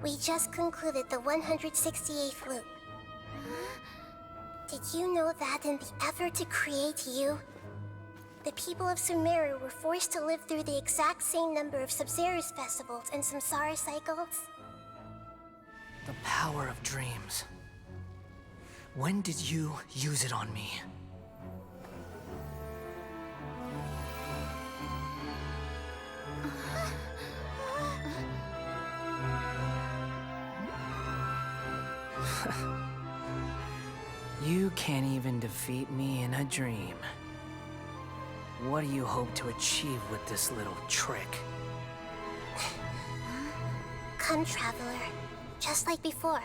We just concluded the 168th loop. Did you know that in the effort to create you, the people of Sumeru were forced to live through the exact same number of Sabzeruz festivals and Samsara cycles? The power of dreams. When did you use it on me? You can't even defeat me in a dream. What do you hope to achieve with this little trick? Come, Traveler. Just like before.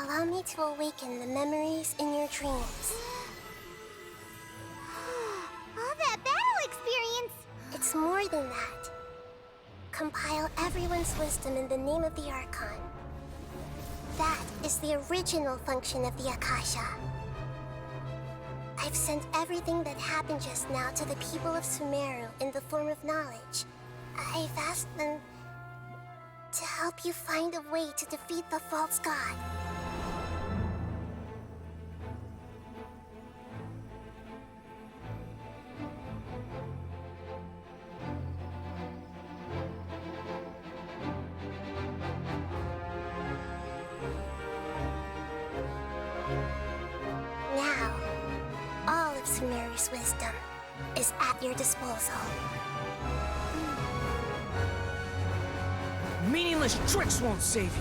Allow me to awaken the memories in your dreams. All that battle experience! It's more than that. Compile everyone's wisdom in the name of the Archon. That is the original function of the Akasha. I've sent everything that happened just now to the people of Sumeru in the form of knowledge. I've asked them to help you find a way to defeat the false god. Now, all of Sumeru's wisdom is at your disposal. Meaningless tricks won't save you!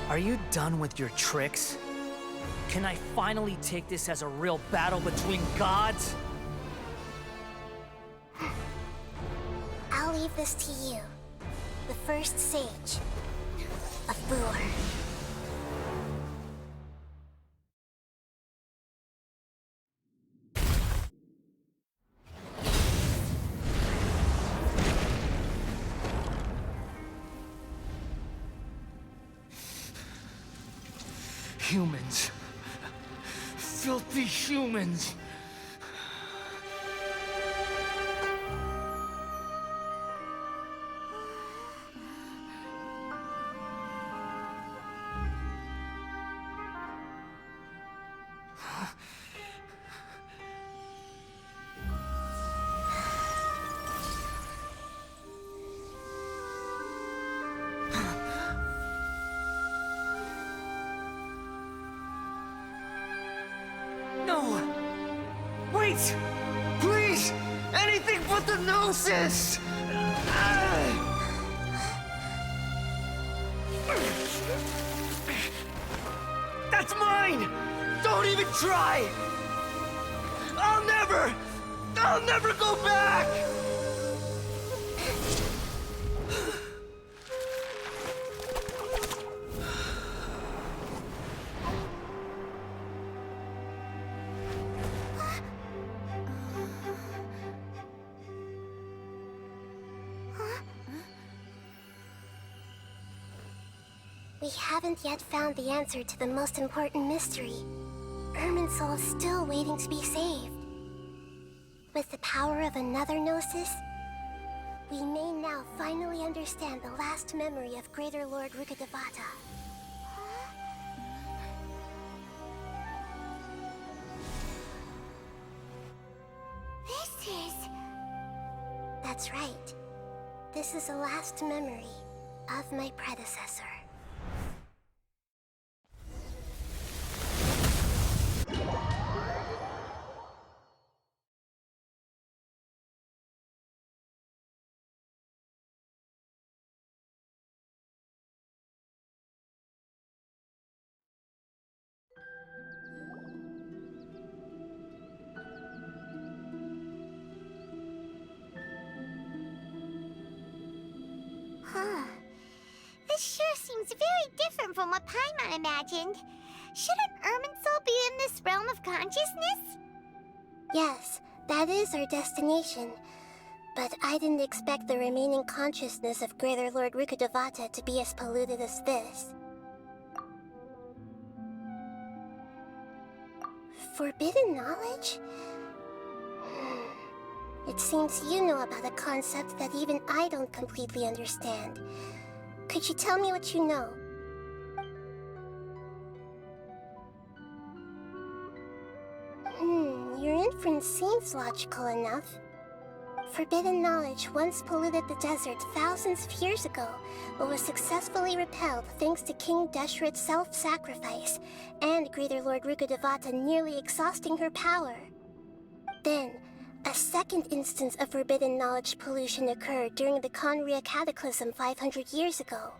Are you done with your tricks? Can I finally take this as a real battle between gods? I'll leave this to you, the first sage of Boor. Humans. Filthy humans. No! Wait! Please! Anything but the Gnosis! That's mine! Don't even try! I'll never go back! We haven't yet found the answer to the most important mystery. Irminsul is still waiting to be saved. With the power of another Gnosis, we may now finally understand the last memory of Greater Lord Rukkhadevata. This is... That's right. This is the last memory of my predecessor. Huh. This sure seems very different from what Paimon imagined. Shouldn't Irminsul be in this realm of consciousness? Yes, that is our destination. But I didn't expect the remaining consciousness of Greater Lord Rukkhadevata to be as polluted as this. Forbidden knowledge? It seems you know about a concept that even I don't completely understand. Could you tell me what you know? Your inference seems logical enough. Forbidden knowledge once polluted the desert thousands of years ago, but was successfully repelled thanks to King Deshret's self-sacrifice, and Greater Lord Rukkhadevata nearly exhausting her power. Then, a second instance of forbidden knowledge pollution occurred during the Conria Cataclysm 500 years ago.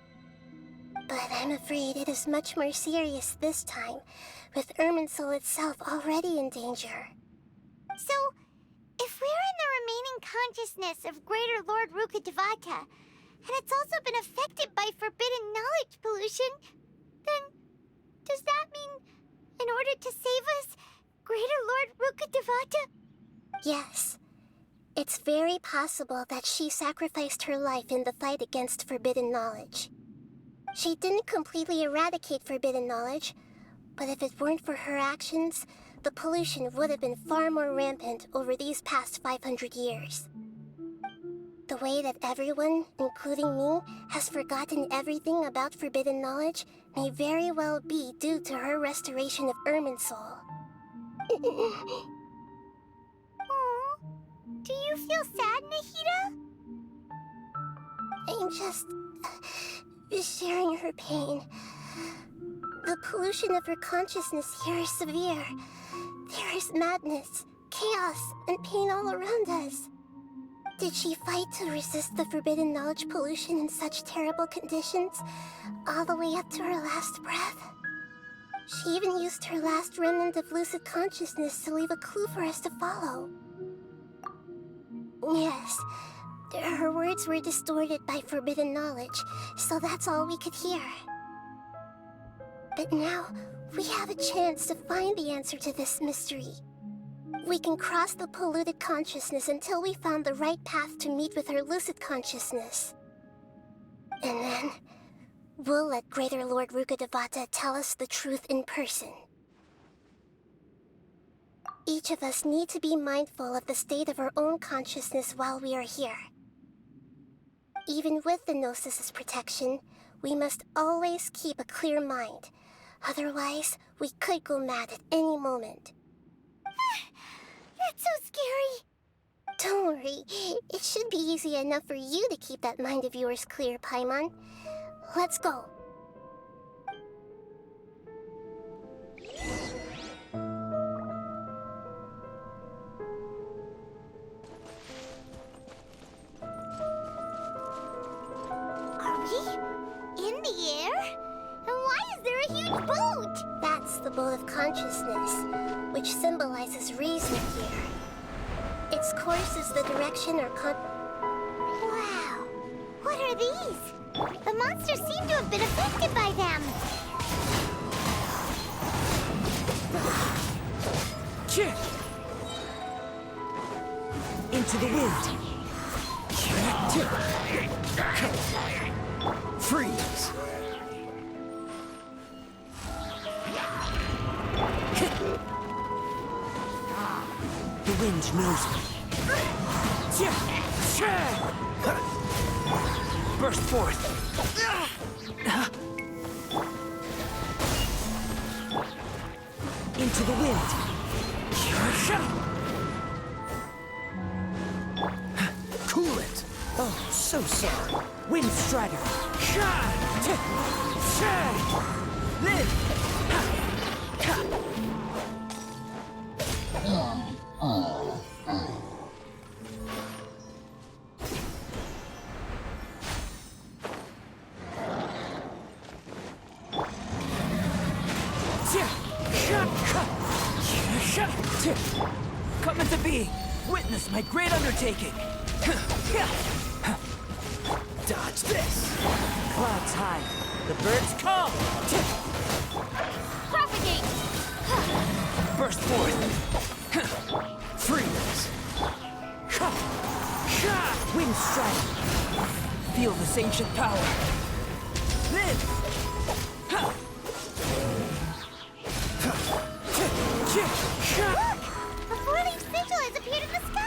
But I'm afraid it is much more serious this time, with Irminsul itself already in danger. So, if we're in the remaining consciousness of Greater Lord Rukkhadevata, and it's also been affected by forbidden knowledge pollution, then does that mean, in order to save us, Greater Lord Rukkhadevata? Yes. It's very possible that she sacrificed her life in the fight against forbidden knowledge. She didn't completely eradicate forbidden knowledge, but if it weren't for her actions, the pollution would have been far more rampant over these past 500 years. The way that everyone, including me, has forgotten everything about forbidden knowledge may very well be due to her restoration of Irminsul. Aww. Do you feel sad, Nahida? I'm just sharing her pain. The pollution of her consciousness here is severe. There is madness, chaos, and pain all around us. Did she fight to resist the forbidden knowledge pollution in such terrible conditions, all the way up to her last breath? She even used her last remnant of lucid consciousness to leave a clue for us to follow. Yes, her words were distorted by forbidden knowledge, so that's all we could hear. But now, we have a chance to find the answer to this mystery. We can cross the polluted consciousness until we found the right path to meet with her lucid consciousness. And then, we'll let Greater Lord Rukkhadevata tell us the truth in person. Each of us need to be mindful of the state of our own consciousness while we are here. Even with the Gnosis' protection, we must always keep a clear mind. Otherwise, we could go mad at any moment. That's so scary. Don't worry, it should be easy enough for you to keep that mind of yours clear, Paimon. Let's go. Are we in the air? And why is there a huge boat? That's the boat of consciousness, which symbolizes reason here. Its course is the direction or Wow. What are these? The monsters seem to have been affected by them. Into the wind. Freeze. The wind knows me. Burst forth. Into the wind. Cool it. Oh, so sorry. Wind Strider. Live. Come into being. Witness my great undertaking. Dodge this! Clouds high, the birds call! Propagate! Burst forth! Freeze! Wind strike! Feel this ancient power! Live! Look! A four-leaf sigil has appeared in the sky!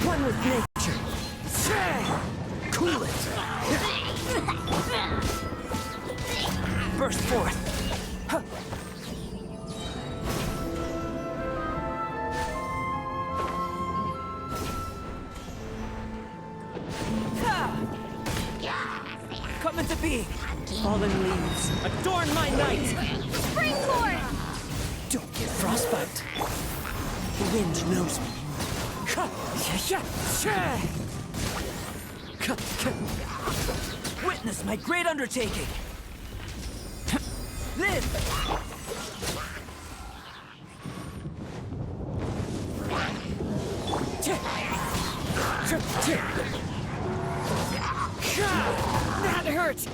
One with nature. Cool it. Burst forth! Coming to be! Fallen leaves, adorn my night. Springboard! Don't get frostbite. The wind knows me. Witness my great undertaking! Live! That hurt.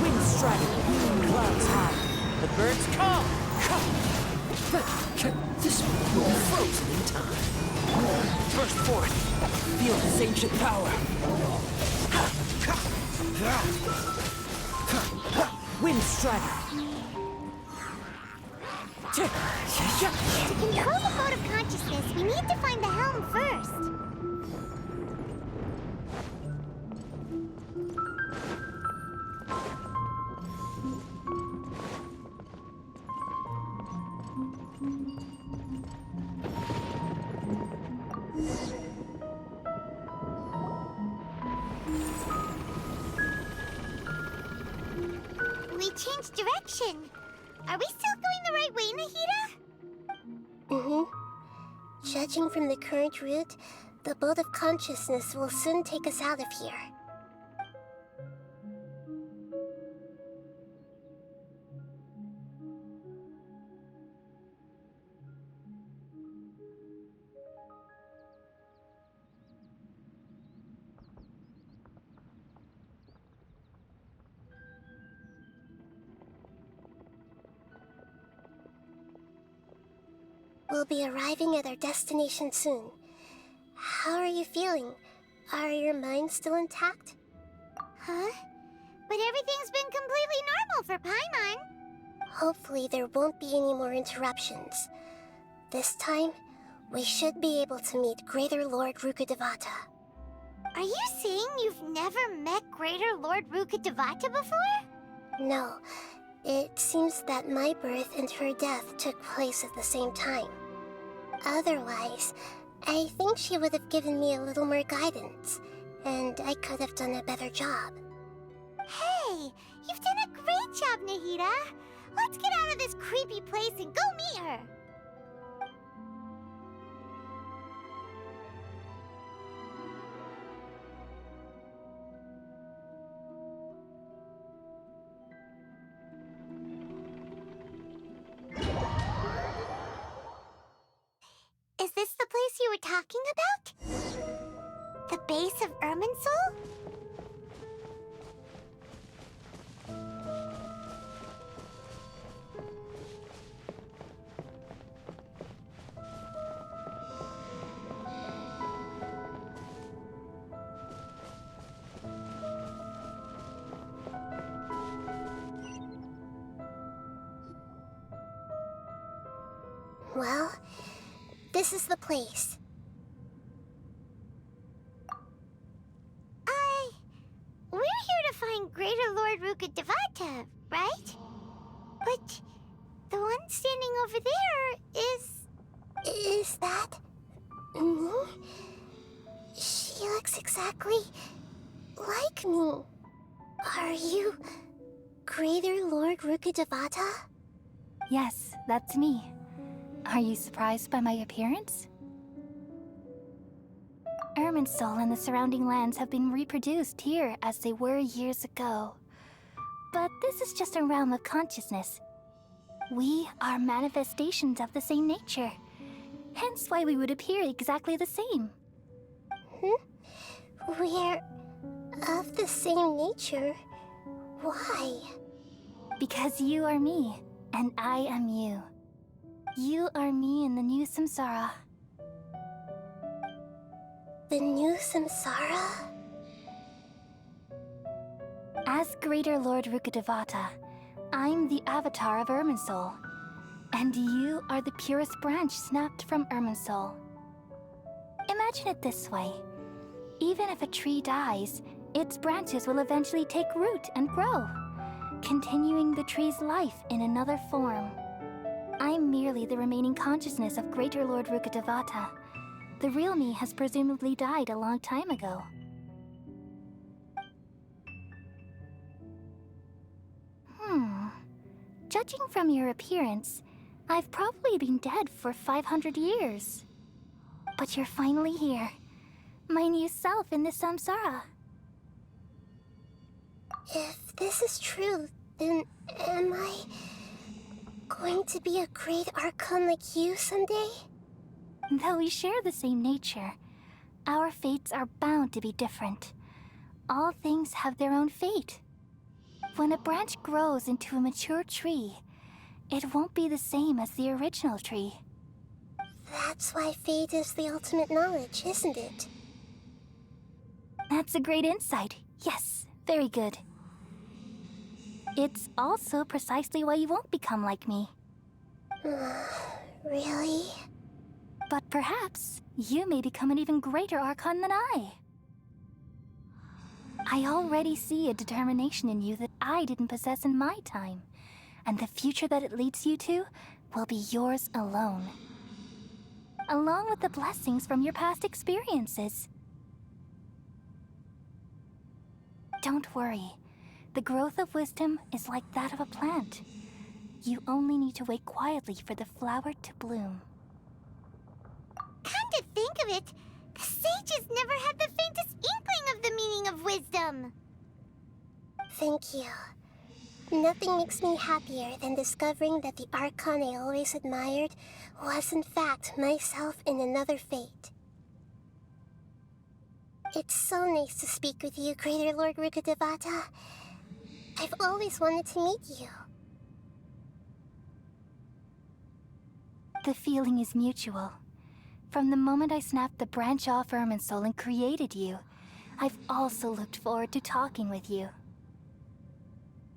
Wind strike! Clouds high, the birds call! This one will be frozen in time. Burst forth! Feel this ancient power! Wind strike! To control the boat of consciousness, we need to find the helm first. We changed direction. Are we still going the right way, Nahida? Judging from the current route, the boat of consciousness will soon take us out of here. We'll be arriving at our destination soon. How are you feeling? Are your minds still intact? Huh? But everything's been completely normal for Paimon. Hopefully there won't be any more interruptions. This time, we should be able to meet Greater Lord Rukkhadevata. Are you saying you've never met Greater Lord Rukkhadevata before? No, it seems that my birth and her death took place at the same time. Otherwise, I think she would have given me a little more guidance, and I could have done a better job. Hey, you've done a great job, Nahida. Let's get out of this creepy place and go meet her. Is this the place you were talking about? The base of Irminsul? Well, this is the place. We're here to find Greater Lord Rukkhadevata, right? But the one standing over there is... Is that... me? She She looks exactly like me. Are you Greater Lord Rukkhadevata? Yes, that's me. Are you surprised by my appearance? Irminsul and the surrounding lands have been reproduced here as they were years ago. But this is just a realm of consciousness. We are manifestations of the same nature. Hence why we would appear exactly the same. We're of the same nature. Why? Because you are me, and I am you. You are me in the new samsara. The new samsara? As Greater Lord Rukkhadevata, I'm the avatar of Irminsul. And you are the purest branch snapped from Irminsul. Imagine it this way. Even if a tree dies, its branches will eventually take root and grow, continuing the tree's life in another form. I'm merely the remaining consciousness of Greater Lord Rukkhadevata. The real me has presumably died a long time ago. Judging from your appearance, I've probably been dead for 500 years. But you're finally here. My new self in the samsara. If this is true, then am I going to be a great Archon like you someday? Though we share the same nature, our fates are bound to be different. All things have their own fate. When a branch grows into a mature tree, it won't be the same as the original tree. That's why fate is the ultimate knowledge, isn't it? That's a great insight. Yes, very good. It's also precisely why you won't become like me. Really? But perhaps you may become an even greater Archon than I. I already see a determination in you that I didn't possess in my time, and the future that it leads you to will be yours alone. Along with the blessings from your past experiences. Don't worry. The growth of wisdom is like that of a plant. You only need to wait quietly for the flower to bloom. Come to think of it, the sages never had the faintest inkling of the meaning of wisdom. Thank you. Nothing makes me happier than discovering that the Archon I always admired was in fact myself in another fate. It's so nice to speak with you, Greater Lord Rukkhadevata. I've always wanted to meet you. The feeling is mutual. From the moment I snapped the branch off Irminsul and created you, I've also looked forward to talking with you.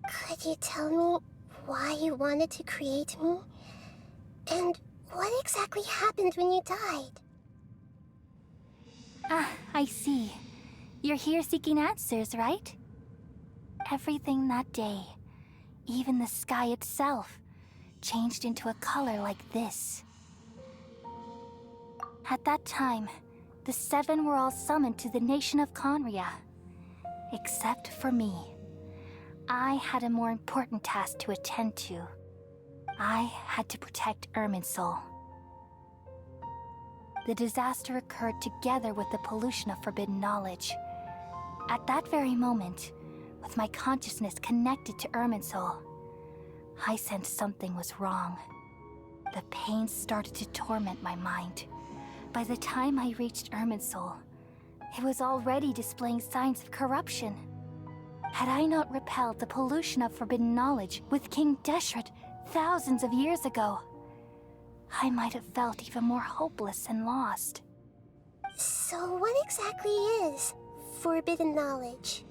Could you tell me why you wanted to create me? And what exactly happened when you died? Ah, I see. You're here seeking answers, right? Everything that day, even the sky itself, changed into a color like this. At that time, the seven were all summoned to the nation of Conria. Except for me. I had a more important task to attend to. I had to protect Irminsul. The disaster occurred together with the pollution of forbidden knowledge. At that very moment, with my consciousness connected to Irminsul, I sensed something was wrong. The pain started to torment my mind. By the time I reached Irminsul, it was already displaying signs of corruption. Had I not repelled the pollution of forbidden knowledge with King Deshret thousands of years ago, I might have felt even more hopeless and lost. So what exactly is forbidden knowledge?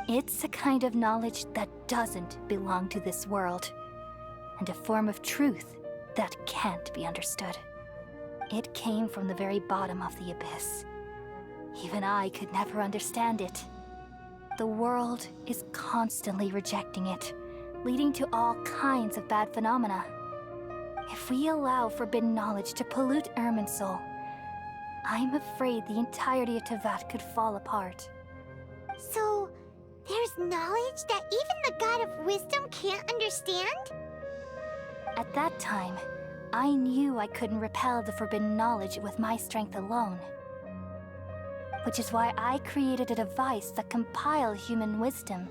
It's a kind of knowledge that doesn't belong to this world, and a form of truth that can't be understood. It came from the very bottom of the abyss. Even I could never understand it. The world is constantly rejecting it, leading to all kinds of bad phenomena. If we allow forbidden knowledge to pollute Irminsul, I'm afraid the entirety of Tevat could fall apart. So, there's knowledge that even the God of Wisdom can't understand? At that time, I knew I couldn't repel the forbidden knowledge with my strength alone. Which is why I created a device that compiled human wisdom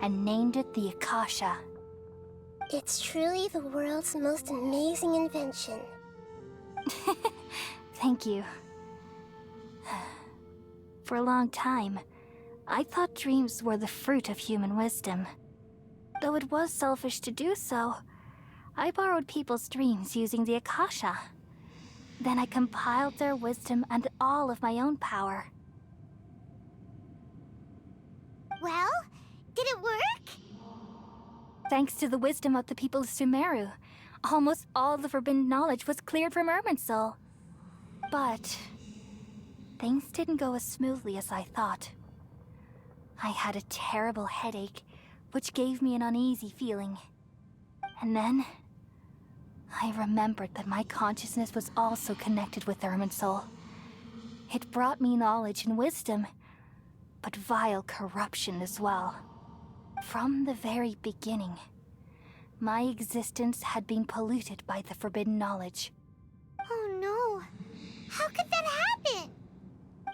and named it the Akasha. It's truly the world's most amazing invention. Thank you. For a long time, I thought dreams were the fruit of human wisdom. Though it was selfish to do so, I borrowed people's dreams using the Akasha. Then I compiled their wisdom and all of my own power. Well, did it work? Thanks to the wisdom of the people of Sumeru, almost all the forbidden knowledge was cleared from Irminsul. But things didn't go as smoothly as I thought. I had a terrible headache, which gave me an uneasy feeling. And then I remembered that my consciousness was also connected with Irminsul. It brought me knowledge and wisdom, but vile corruption as well. From the very beginning, my existence had been polluted by the forbidden knowledge. Oh no. How could that happen?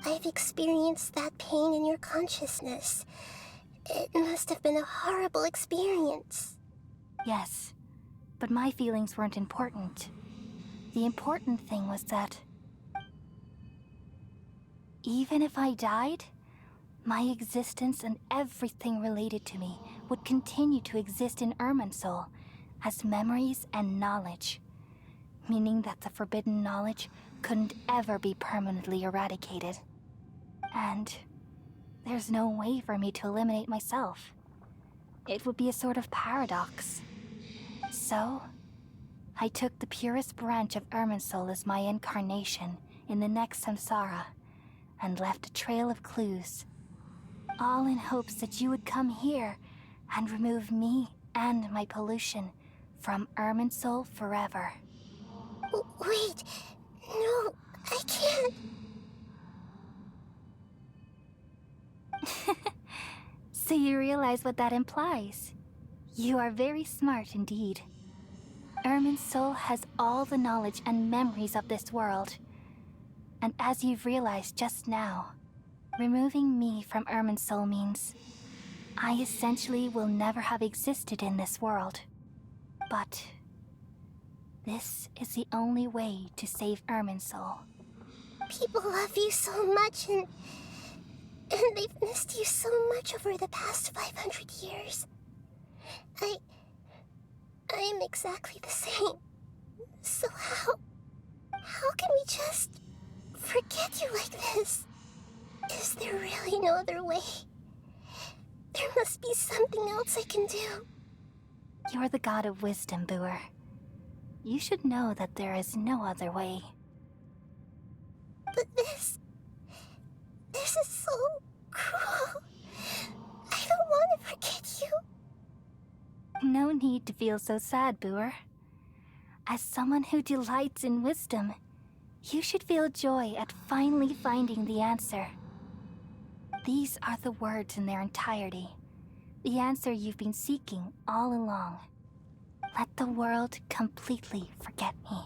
I've experienced that pain in your consciousness. It must have been a horrible experience. Yes, but my feelings weren't important. The important thing was that even if I died, my existence and everything related to me would continue to exist in Irminsul as memories and knowledge, meaning that the forbidden knowledge couldn't ever be permanently eradicated. And there's no way for me to eliminate myself. It would be a sort of paradox. So, I took the purest branch of Irminsul as my incarnation in the next samsara and left a trail of clues, all in hopes that you would come here and remove me and my pollution from Irminsul forever. Wait, no, I can't. So you realize what that implies. You are very smart indeed. Irminsul has all the knowledge and memories of this world. And as you've realized just now, removing me from Irminsul means I essentially will never have existed in this world. But this is the only way to save Irminsul. People love you so much, and they've missed you so much over the past 500 years. I am exactly the same. So how can we just forget you like this? Is there really no other way? There must be something else I can do. You're the god of wisdom, Boer. You should know that there is no other way. But this is so cruel. I don't want to forget you. No need to feel so sad, Boer. As someone who delights in wisdom, you should feel joy at finally finding the answer. These are the words in their entirety. The answer you've been seeking all along. Let the world completely forget me.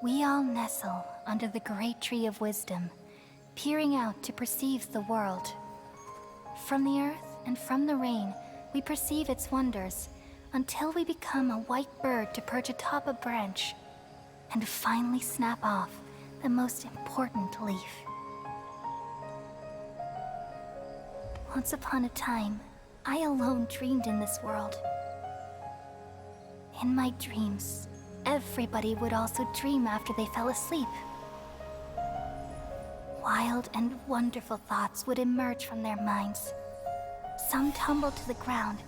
We all nestle under the great tree of wisdom, peering out to perceive the world. From the earth and from the rain, we perceive its wonders, until we become a white bird to perch atop a branch, and finally snap off the most important leaf. Once upon a time, I alone dreamed in this world. In my dreams, everybody would also dream after they fell asleep. Wild and wonderful thoughts would emerge from their minds. Some tumbled to the ground,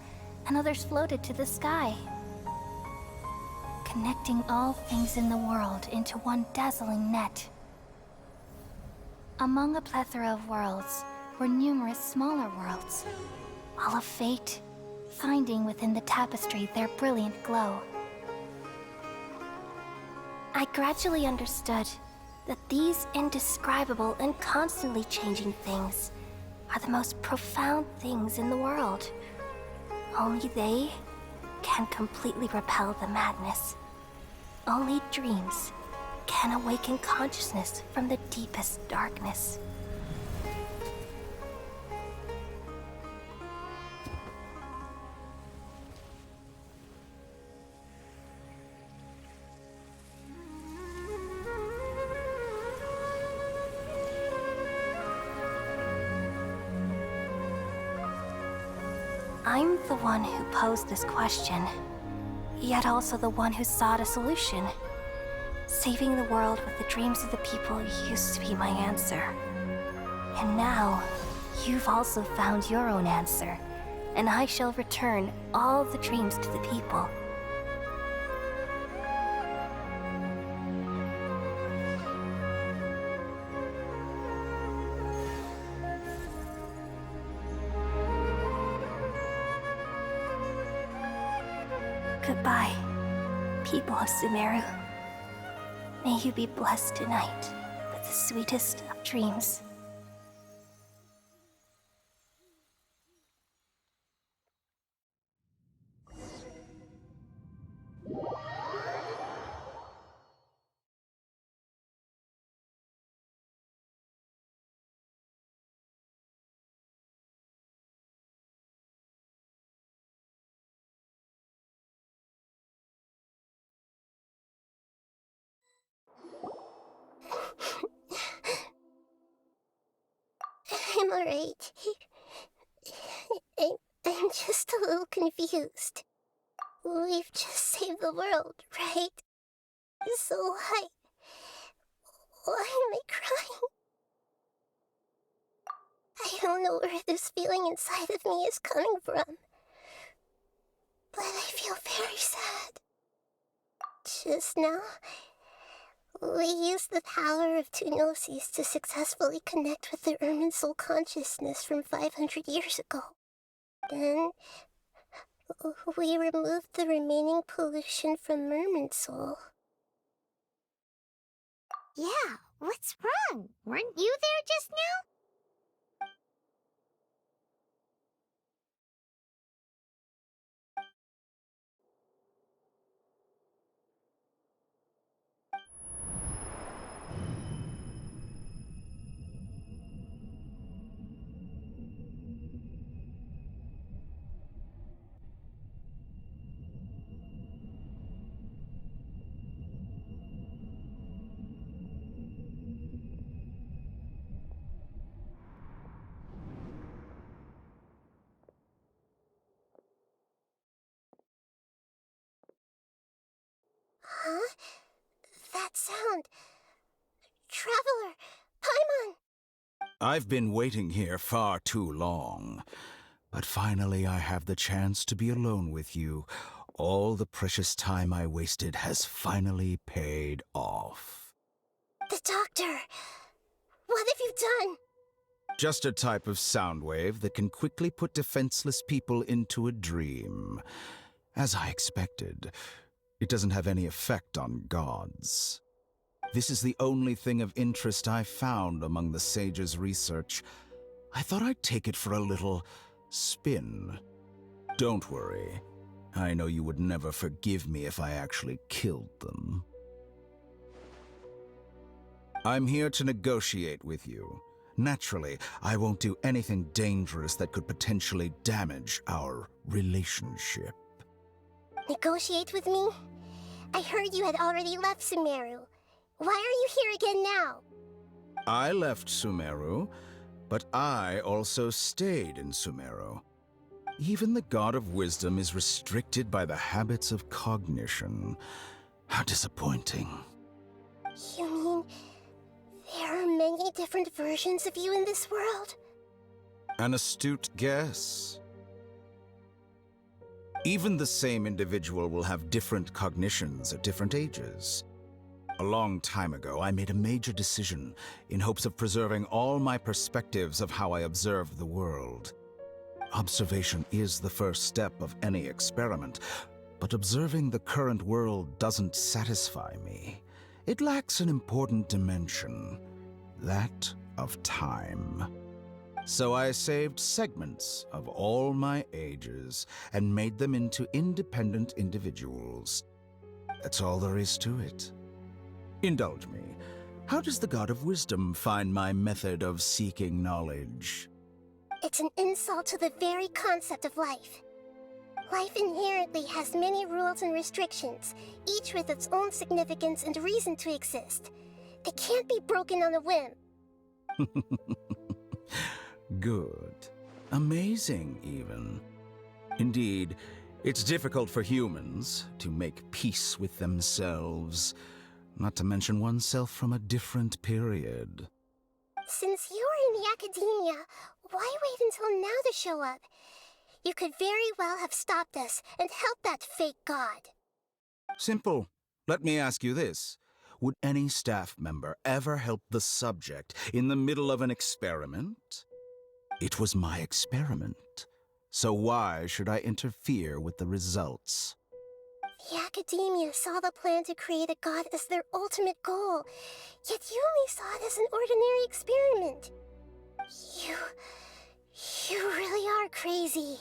and others floated to the sky, connecting all things in the world into one dazzling net. Among a plethora of worlds were numerous smaller worlds, all of fate, finding within the tapestry their brilliant glow. I gradually understood that these indescribable and constantly changing things are the most profound things in the world. Only they can completely repel the madness. Only dreams can awaken consciousness from the deepest darkness. I'm the one who posed this question, yet also the one who sought a solution. Saving the world with the dreams of the people used to be my answer. And now, you've also found your own answer, and I shall return all the dreams to the people. Goodbye, people of Sumeru. May you be blessed tonight with the sweetest of dreams. I'm alright. I'm just a little confused. We've just saved the world, right? So why am I crying? I don't know where this feeling inside of me is coming from, but I feel very sad. Just now, we used the power of two gnosis to successfully connect with the Ermin soul consciousness from 500 years ago. Then, we removed the remaining pollution from Ermin soul. Yeah, what's wrong? Weren't you there just now? Huh? That sound. Traveler! Paimon! I've been waiting here far too long. But finally I have the chance to be alone with you. All the precious time I wasted has finally paid off. The doctor! What have you done? Just a type of sound wave that can quickly put defenseless people into a dream. As I expected, it doesn't have any effect on gods. This is the only thing of interest I found among the sage's research. I thought I'd take it for a little spin. Don't worry. I know you would never forgive me if I actually killed them. I'm here to negotiate with you. Naturally, I won't do anything dangerous that could potentially damage our relationship. Negotiate with me? I heard you had already left Sumeru. Why are you here again now? I left Sumeru, but I also stayed in Sumeru. Even the God of Wisdom is restricted by the habits of cognition. How disappointing. You mean there are many different versions of you in this world? An astute guess. Even the same individual will have different cognitions at different ages. A long time ago, I made a major decision in hopes of preserving all my perspectives of how I observed the world. Observation is the first step of any experiment, but observing the current world doesn't satisfy me. It lacks an important dimension, that of time. So I saved segments of all my ages and made them into independent individuals. That's all there is to it. Indulge me. How does the God of Wisdom find my method of seeking knowledge? It's an insult to the very concept of life. Life inherently has many rules and restrictions, each with its own significance and reason to exist. They can't be broken on a whim. Good. Amazing, even. Indeed, it's difficult for humans to make peace with themselves, not to mention oneself from a different period. Since you were in the academia, why wait until now to show up? You could very well have stopped us and helped that fake god. Simple. Let me ask you this. Would any staff member ever help the subject in the middle of an experiment? It was my experiment. So why should I interfere with the results? The academia saw the plan to create a god as their ultimate goal, yet you only saw it as an ordinary experiment. You really are crazy.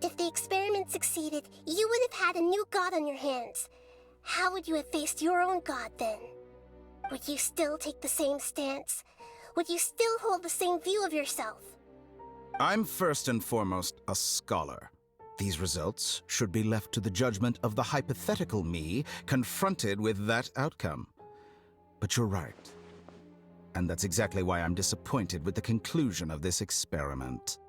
If the experiment succeeded, you would have had a new god on your hands. How would you have faced your own god then? Would you still take the same stance? Would you still hold the same view of yourself? I'm first and foremost a scholar. These results should be left to the judgment of the hypothetical me confronted with that outcome. But you're right. And that's exactly why I'm disappointed with the conclusion of this experiment.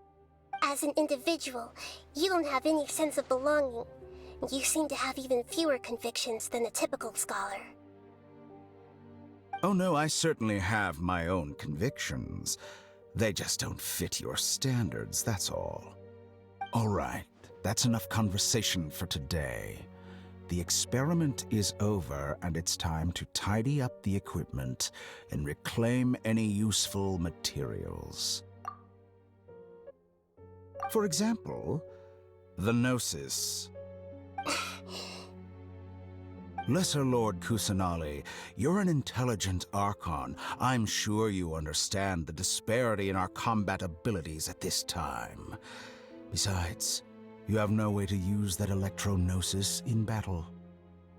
As an individual, you don't have any sense of belonging. You seem to have even fewer convictions than a typical scholar. Oh no, I certainly have my own convictions. They just don't fit your standards, that's all. All right, that's enough conversation for today. The experiment is over, and it's time to tidy up the equipment and reclaim any useful materials. For example, the Gnosis. Lesser Lord Kusanali, you're an intelligent Archon. I'm sure you understand the disparity in our combat abilities at this time. Besides, you have no way to use that electro-gnosis in battle.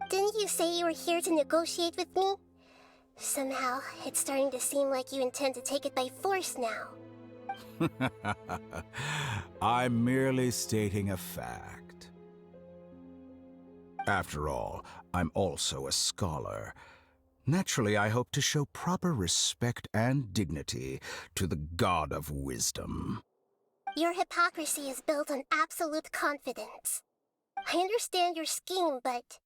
Didn't you say you were here to negotiate with me? Somehow, it's starting to seem like you intend to take it by force now. I'm merely stating a fact. After all, I'm also a scholar. Naturally, I hope to show proper respect and dignity to the God of Wisdom. Your hypocrisy is built on absolute confidence. I understand your scheme, but...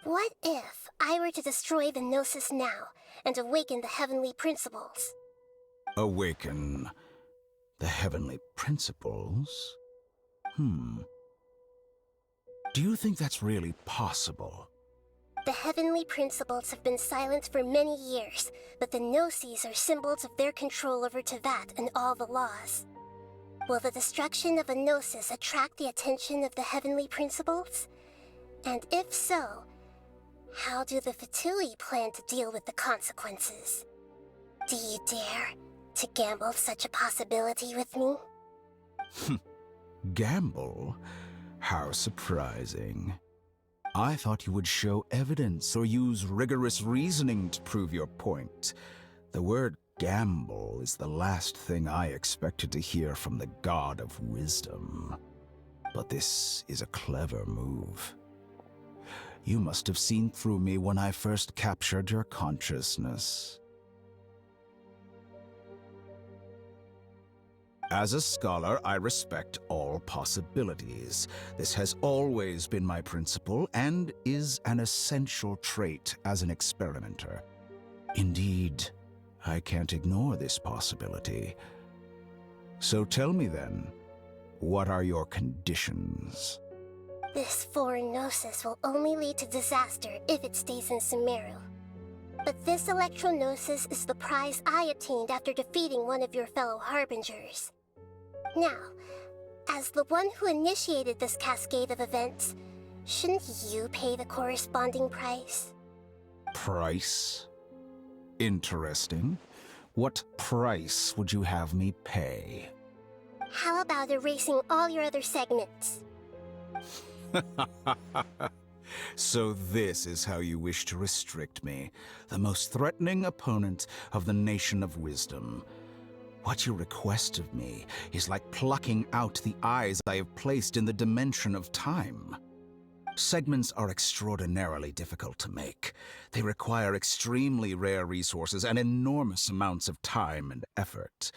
what if I were to destroy the Gnosis now and awaken the heavenly principles? Awaken the heavenly principles? Do you think that's really possible? The heavenly principles have been silent for many years, but the Gnosis are symbols of their control over Teyvat and all the laws. Will the destruction of a Gnosis attract the attention of the heavenly principles? And if so, how do the Fatui plan to deal with the consequences? Do you dare to gamble such a possibility with me? Gamble? How surprising. I thought you would show evidence or use rigorous reasoning to prove your point. The word gamble is the last thing I expected to hear from the God of Wisdom. But this is a clever move. You must have seen through me when I first captured your consciousness. As a scholar, I respect all possibilities. This has always been my principle and is an essential trait as an experimenter. Indeed, I can't ignore this possibility. So tell me then, what are your conditions? This foreign Gnosis will only lead to disaster if it stays in Sumeru. But this electro-gnosis is the prize I obtained after defeating one of your fellow Harbingers. Now, as the one who initiated this cascade of events, Shouldn't you pay the corresponding price? Price? Interesting. What price would you have me pay? How about erasing all your other segments? So this is how you wish to restrict me, the most threatening opponent of the Nation of Wisdom. What you request of me is like plucking out the eyes I have placed in the dimension of time. Segments are extraordinarily difficult to make. They require extremely rare resources and enormous amounts of time and effort,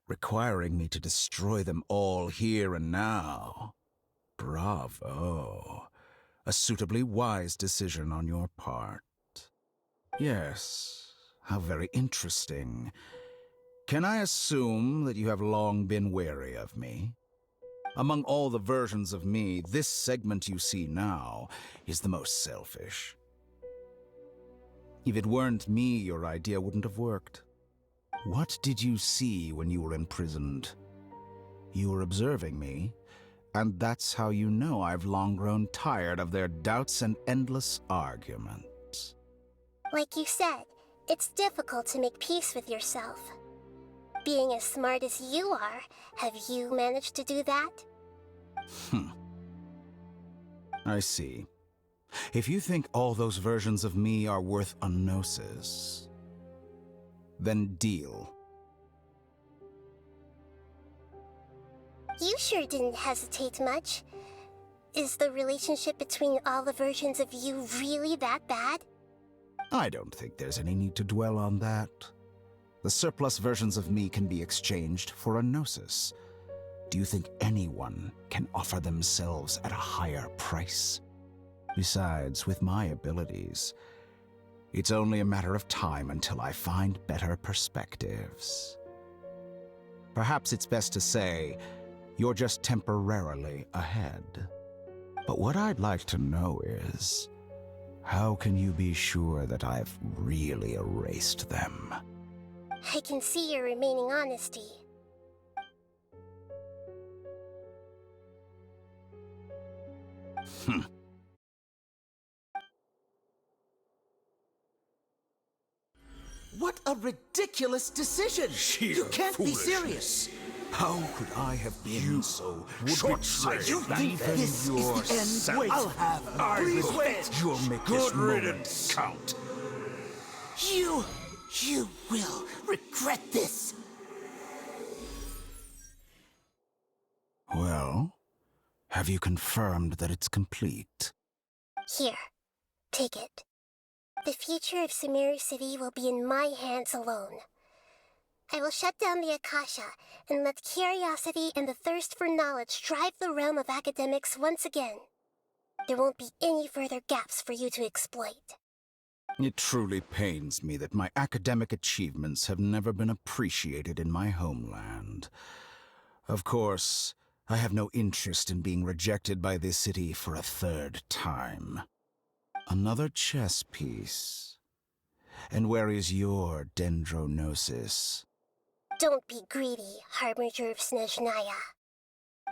requiring me to destroy them all here and now. Bravo. A suitably wise decision on your part. Yes, how very interesting. Can I assume that you have long been wary of me? Among all the versions of me, this segment you see now is the most selfish. If it weren't me, your idea wouldn't have worked. What did you see when you were imprisoned? You were observing me, and that's how you know I've long grown tired of their doubts and endless arguments. Like you said, it's difficult to make peace with yourself. Being as smart as you are, have you managed to do that? I see. If you think all those versions of me are worth a gnosis, then deal. You sure didn't hesitate much. Is the relationship between all the versions of you really that bad? I don't think there's any need to dwell on that. The surplus versions of me can be exchanged for a gnosis. Do you think anyone can offer themselves at a higher price? Besides, with my abilities, it's only a matter of time until I find better perspectives. Perhaps it's best to say, you're just temporarily ahead. But what I'd like to know is, how can you be sure that I've really erased them? I can see your remaining honesty. What a ridiculous decision! Sheer You can't be foolishness. serious! How could I have been so short-sighted. You think Even this is the end? yourself. Wait, I'll have I Please will wait! You'll make Good this moment riddance. count. You will regret this! Well, have you confirmed that it's complete? Here, take it. The future of Sumeru City will be in my hands alone. I will shut down the Akasha and let curiosity and the thirst for knowledge drive the realm of academics once again. There won't be any further gaps for you to exploit. It truly pains me that my academic achievements have never been appreciated in my homeland. Of course, I have no interest in being rejected by this city for a third time. Another chess piece. And where is your dendronosis? Don't be greedy, Harbinger of Snezhnaya.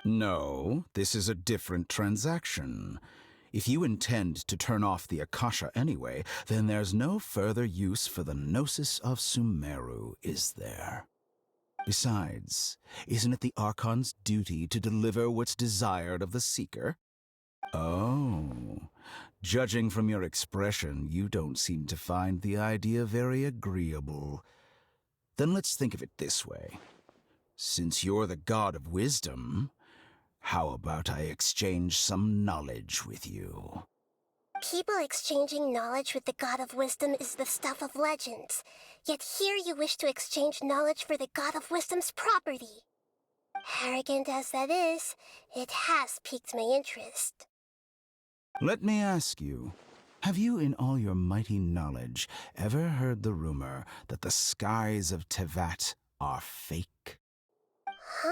No, this is a different transaction. If you intend to turn off the Akasha anyway, then there's no further use for the Gnosis of Sumeru, is there? Besides, isn't it the Archon's duty to deliver what's desired of the Seeker? Oh, judging from your expression, you don't seem to find the idea very agreeable. Then let's think of it this way. Since you're the god of wisdom, how about I exchange some knowledge with you? People exchanging knowledge with the God of Wisdom is the stuff of legends. Yet here you wish to exchange knowledge for the God of Wisdom's property. Arrogant as that is, it has piqued my interest. Let me ask you, have you in all your mighty knowledge ever heard the rumor that the skies of Tevat are fake? Huh?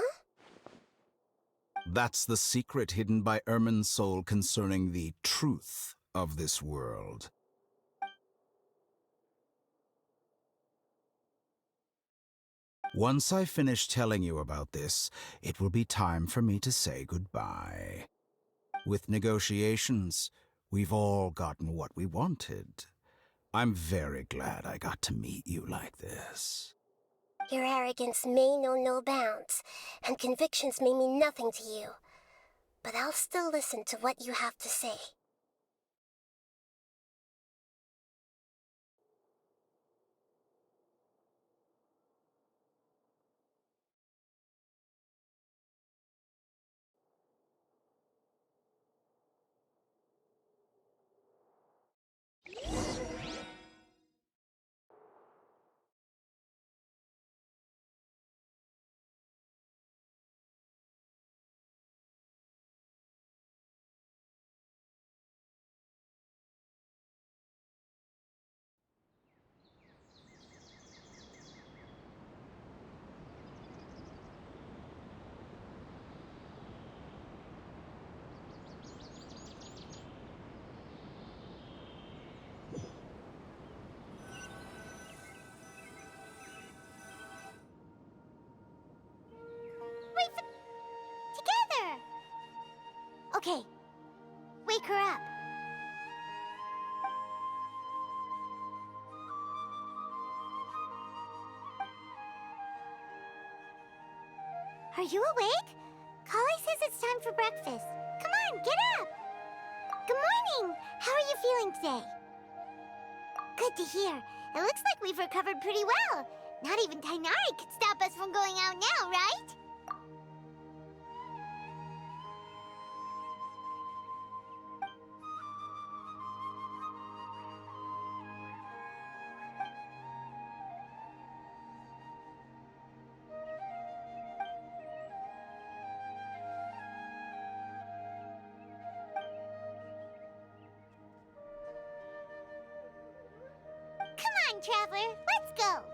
That's the secret hidden by Irminsul concerning the truth of this world. Once I finish telling you about this, it will be time for me to say goodbye. With negotiations, we've all gotten what we wanted. I'm very glad I got to meet you like this. Your arrogance may know no bounds, and convictions may mean nothing to you. But I'll still listen to what you have to say. Together! Okay, wake her up. Are you awake? Kali says it's time for breakfast. Come on, get up! Good morning! How are you feeling today? Good to hear. It looks like we've recovered pretty well. Not even Tainari could stop us from going out now, right? Come on, Traveler, let's go!